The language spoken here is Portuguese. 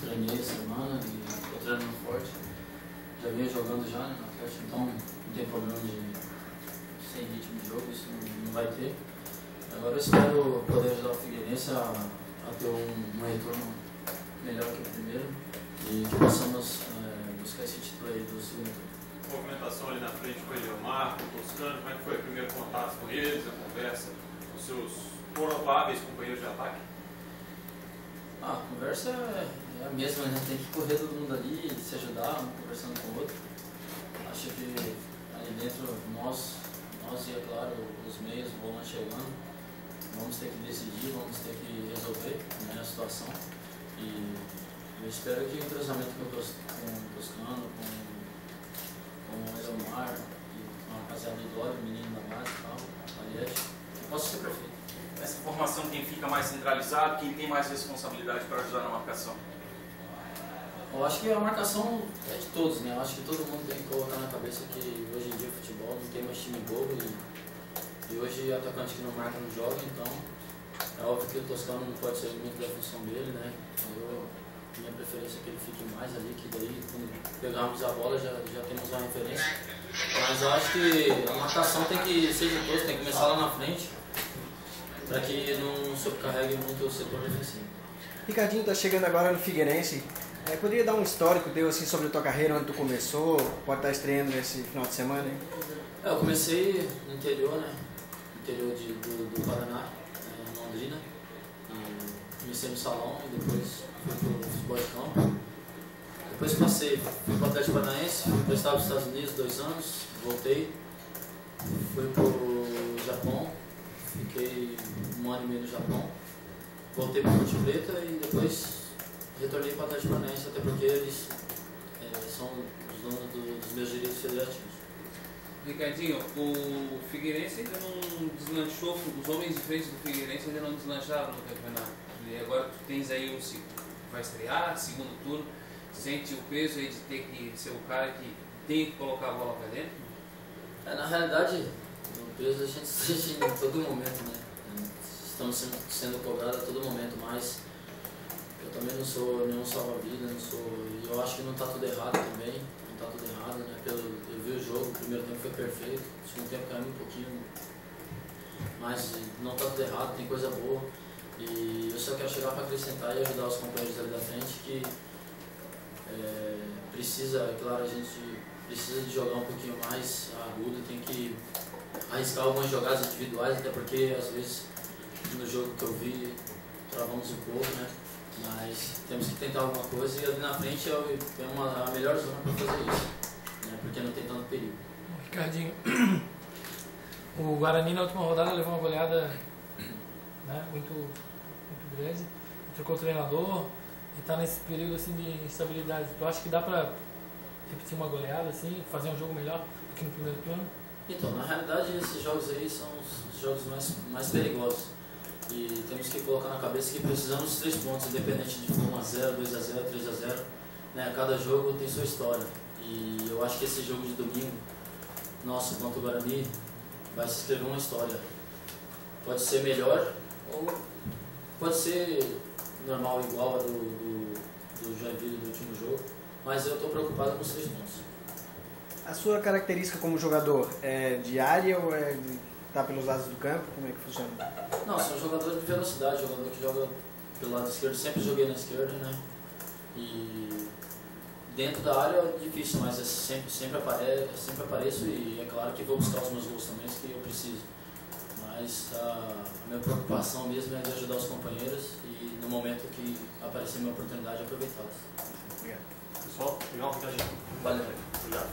treinei essa semana e estou treinando forte. Já vinha jogando já, né, no Atlético, então não tem problema de sem ritmo de jogo, isso não vai ter. Agora eu espero poder ajudar o Figueirense a ter um retorno melhor que o primeiro e que possamos buscar esse título aí do segundo turno. Movimentação ali na frente com o Eliomar, com o Toscano, como é que foi o primeiro contato com eles, a conversa com os seus prováveis companheiros de ataque? A conversa é a mesma, né? Tem que correr todo mundo ali, se ajudar, um conversando com o outro. Acho que ali dentro nós e, é claro, os meios vão lá chegando, vamos ter que decidir, vamos ter que resolver, né, a situação. E eu espero que o entrosamento com o Toscano, com o Eliomar e com a rapaziada do Dória, o menino da base e tal, a Ariete, que possa ser perfeito. Nessa formação, quem fica mais centralizado, quem tem mais responsabilidade para ajudar na marcação? Eu acho que a marcação é de todos, né? Eu acho que todo mundo tem que colocar na cabeça que hoje em dia o futebol não tem mais time bobo e hoje atacante que não marca não joga, então é óbvio que o Toscano não pode ser muito da função dele, né? Minha preferência é que ele fique mais ali, que daí quando pegarmos a bola já temos uma referência. Mas eu acho que a marcação tem que ser de todos, tem que começar lá na frente, para que não sobrecarregue muito o setor defensivo. Ricardinho está chegando agora no Figueirense. Poderia dar um histórico teu assim, sobre a tua carreira, onde tu começou? Pode estar estreando nesse final de semana, hein? Eu comecei no interior, né? No interior do Paraná, em Londrina. E comecei no salão e depois fui para o futebol de campo. Depois fui para o Atlético Paranaense, fui prestar para os Estados Unidos 2 anos, voltei. Fui para o Japão, fiquei 1 ano e meio no Japão. Voltei para o Ponte Preta e depois retornei para o Atlético Paranaense, até porque eles são os donos dos meus direitos federativos. Ricardinho, o Figueirense ainda não deslanchou, os homens de frente do Figueirense ainda não deslancharam no campeonato. E agora tu tens aí vai estrear, segundo turno, sente o peso aí de ter que ser o cara que tem que colocar a bola para dentro? Na realidade, o peso a gente sente em todo momento, né? Estamos sendo cobrados a todo momento, mas eu também não sou nenhum salva-vida, eu acho que não está tudo errado também, não está tudo errado, né? Eu vi o jogo, o primeiro tempo foi perfeito, o segundo tempo caiu um pouquinho, mas não está tudo errado, tem coisa boa. E eu só quero chegar para acrescentar e ajudar os companheiros ali da frente que precisa, é claro, a gente precisa de jogar um pouquinho mais agudo, tem que arriscar algumas jogadas individuais, até porque às vezes no jogo que eu vi travamos um pouco, né? Mas temos que tentar alguma coisa e ali na frente é a melhor zona para fazer isso, né? Porque não tem tanto perigo. Ricardinho, o Guarani na última rodada levou uma goleada, né, muito grande, trocou o treinador e está nesse período assim, de instabilidade. Tu acha que dá para repetir uma goleada, assim, fazer um jogo melhor do que no primeiro turno? Então, na realidade, esses jogos aí são os jogos mais perigosos. E temos que colocar na cabeça que precisamos dos 3 pontos, independente de 1-0, 2-0, 3-0. Né? Cada jogo tem sua história. E eu acho que esse jogo de domingo, nosso contra o Guarani, vai se escrever uma história. Pode ser melhor ou pode ser normal, igual a do Joinville do último jogo. Mas eu estou preocupado com os 3 pontos. A sua característica como jogador é de área ou é de estar pelos lados do campo? Como é que funciona? Não, sou jogador de velocidade, jogador que joga pelo lado esquerdo, sempre joguei na esquerda, né? E dentro da área é difícil, mas eu sempre apareço e é claro que vou buscar os meus gols também, que eu preciso. Mas a minha preocupação mesmo é de ajudar os companheiros e no momento que aparecer a minha oportunidade, aproveitá-las. Obrigado. Pessoal, legal, Ricardinho. Valeu. Obrigado.